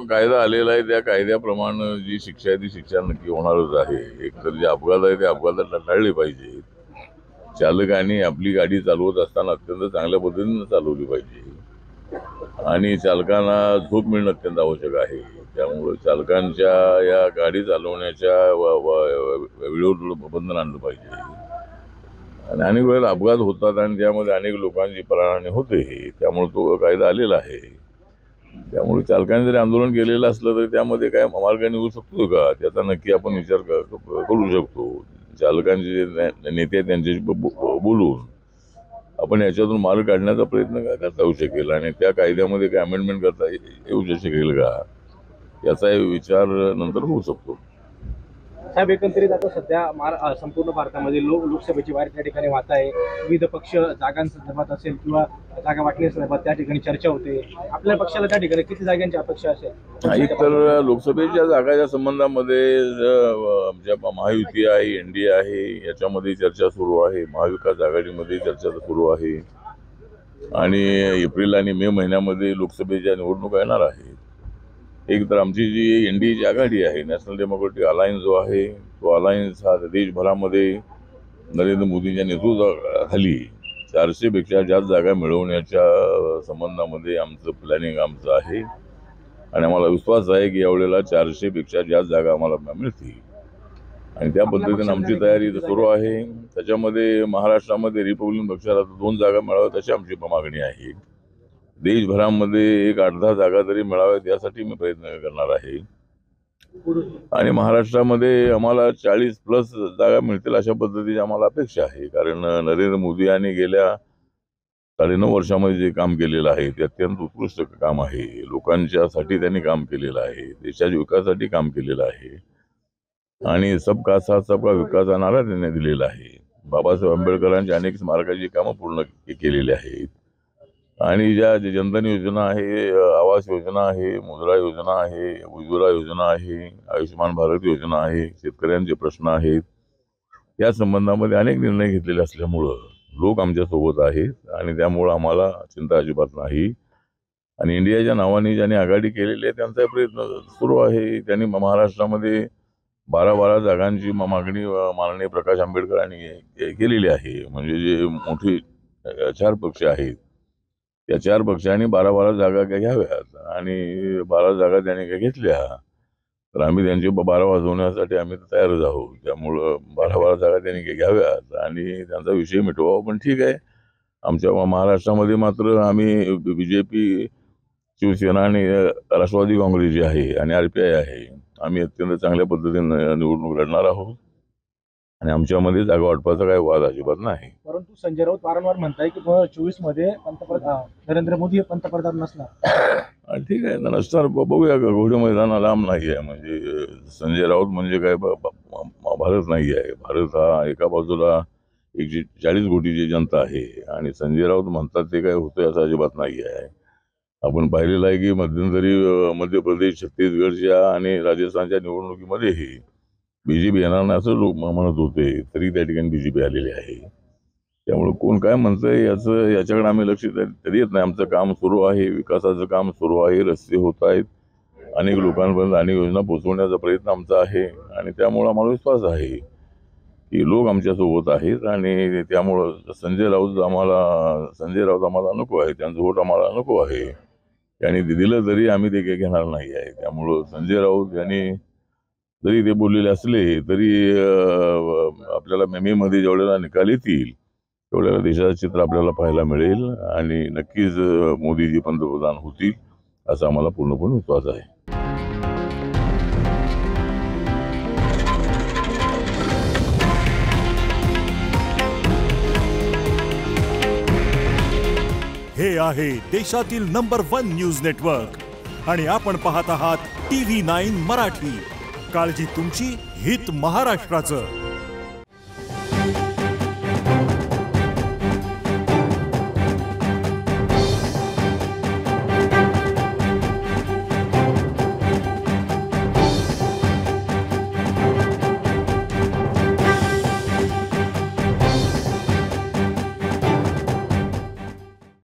कायदा आलेला आहे त्या कायद्याप्रमाणे जी शिक्षा आहे ती शिक्षा नक्की होणारच आहे। एक तर जे अपघात आहे ते अपघात टाळले पाहिजे। चालकांनी आपली गाडी चालवत असताना अत्यंत चांगल्या पद्धतीने चालवली पाहिजे आणि चालकांना झोप मिळणं अत्यंत आवश्यक आहे। त्यामुळे चालकांच्या या गाडी चालवण्याच्या वेळेवर बंधन आणलं पाहिजे। आणि अनेक वेळेला अपघात होतात आणि त्यामध्ये अनेक लोकांची प्राणहानी होते, त्यामुळे तो कायदा आलेला आहे। त्यामुळे चालकांनी जरी आंदोलन केलेलं असलं तरी त्यामध्ये काय मार्ग निघू शकतो का, त्याचा नक्की आपण विचार करू शकतो। चालकांचे जे नेते त्यांच्याशी बोलून आपण याच्यातून मार्ग काढण्याचा प्रयत्न करता येऊ शकेल आणि त्या कायद्यामध्ये काय अमेंडमेंट करता येऊ शकेल का, याचा विचार नंतर होऊ शकतो। साहेब, एकंदरीत आता सध्या संपूर्ण भारतामध्ये लोकसभेची वारी त्या ठिकाणी वाहत आहे। विविध पक्ष जागांसंदर्भात असेल किंवा जागा वाटण्यासंदर्भात त्या ठिकाणी चर्चा होते। आपल्या पक्षाला त्या ठिकाणी किती जागांची अपेक्षा असेल? एक तर लोकसभेच्या जागाच्या संबंधामध्ये आमच्या महायुती आहे, एनडीए आहे, याच्यामध्ये चर्चा सुरू आहे। महाविकास आघाडीमध्ये चर्चा सुरू आहे आणि एप्रिल आणि मे महिन्यामध्ये लोकसभेच्या निवडणुका येणार आहेत। एक तर आमची जी एनडीएची आघाडी आहे, नॅशनल डेमोक्रेटिक अलायन्स जो आहे, तो अलायन्स हा देशभरामध्ये नरेंद्र मोदींच्या नेतृत्वाखाली 400 पेक्षा जास्त जागा मिळवण्याच्या संबंधामध्ये आमचं प्लॅनिंग आहे आणि आम्हाला विश्वास आहे की यावेळेला 400 पेक्षा जास्त जागा आम्हाला मिळतील आणि त्या पद्धतीने आमची तयारी सुरू आहे। त्याच्यामध्ये महाराष्ट्रामध्ये रिपब्लिकन पक्षाला 2 जागा मिळाव्यात अशी आमची मागणी आहे। देशभरामध्ये एक 8-10 जागा तरी मिळाव्यात यासाठी मी प्रयत्न करणार आहे आणि महाराष्ट्रामध्ये आम्हाला 40+ जागा मिळतील अशा पद्धतीची आम्हाला अपेक्षा आहे। कारण नरेंद्र मोदी यांनी गेल्या 9.5 वर्षामध्ये जे काम केलेलं आहे ते अत्यंत उत्कृष्ट काम आहे। लोकांच्यासाठी त्यांनी काम केलेलं आहे, देशाच्या विकासासाठी काम केलेलं आहे आणि सबका साथ सबका विकास हा नारा त्यांनी दिलेला आहे। बाबासाहेब आंबेडकरांच्या अनेक स्मारकाची कामं पूर्ण केलेली आहेत आणि ज्या जनधन योजना आहे, आवास योजना आहे, मुद्रा योजना आहे, उज्ज्वला योजना आहे, आयुष्यमान भारत योजना आहे, शेतकऱ्यांचे प्रश्न आहेत, या संबंधामध्ये अनेक निर्णय घेतलेले असल्यामुळं लोक आमच्या सोबत आहेत आणि त्यामुळं आम्हाला चिंता अजिबात नाही। आणि इंडियाच्या नावाने ज्यांनी आघाडी केलेली आहे त्यांचा प्रयत्न सुरू आहे। त्यांनी महाराष्ट्रामध्ये 12 जागांची मागणी माननीय प्रकाश आंबेडकरांनी केलेली आहे। म्हणजे जे मोठे 4 पक्ष आहेत त्या 4 पक्षांनी 12 जागा घ्याव्यात आणि 12 जागा त्यांनी घेतल्या तर आम्ही त्यांचे 12 वाजवण्यासाठी आम्ही तयारच आहोत। त्यामुळं 12 जागा त्यांनी घ्याव्यात आणि त्यांचा विषय मिटवावा। पण ठीक आहे, आमच्या महाराष्ट्रामध्ये मात्र आम्ही बीजेपी, शिवसेना आणि राष्ट्रवादी काँग्रेस जी आहे आणि RPI आहे, आम्ही अत्यंत चांगल्या पद्धतीने निवडणूक लढणार आहोत आणि आमच्यामध्ये जागा वाटपाचा काही वाद अजिबात नाही। परंतु संजय राऊत वारंवार म्हणताय की 2024 मध्ये नरेंद्र मोदी हे पंतप्रधान नसणार। ठीक आहे, नसणार, बघूया। घोडे मैदाना लांब नाही आहे। म्हणजे संजय राऊत म्हणजे काय भारत नाही आहे। भारत हा एका बाजूला 140 कोटीची जनता आहे आणि संजय राऊत म्हणतात ते काय होतं असं अजिबात नाही आहे। आपण पाहिलेलं आहे की मध्यंतरी मध्य प्रदेश, छत्तीसगडच्या आणि राजस्थानच्या निवडणुकीमध्येही बीजेपी येणार नाही असं लोक म्हणत होते, तरी त्या ठिकाणी बीजेपी आलेली आहे। त्यामुळे कोण काय म्हणतंय याच्याकडे आम्ही लक्ष देत नाही। आमचं काम सुरू आहे, विकासाचं काम सुरू आहे, रस्ते होत आहेत, अनेक लोकांपर्यंत अनेक योजना पोहोचवण्याचा प्रयत्न आमचा आहे आणि त्यामुळे आम्हाला विश्वास आहे की लोक आमच्यासोबत आहेत आणि त्यामुळं संजय राऊत आम्हाला नको आहे, त्यांचं वोट आम्हाला नको आहे। त्यांनी दिलं तरी आम्ही ते काही घेणार नाही आहे। त्यामुळं संजय राऊत यांनी जरी ते बोललेले असले तरी आपल्याला मे मध्ये जेवढ्याला निकाल येतील तेवढ्याला देशाचं चित्र आपल्याला पाहायला मिळेल आणि नक्कीच मोदीजी पंतप्रधान होतील असा आम्हाला पूर्णपणे विश्वास आहे। हे आहे देशातील नंबर 1 न्यूज नेटवर्क आणि आपण पाहत आहात TV9 मराठी। काळजी तुमची, हित महाराष्ट्राचं।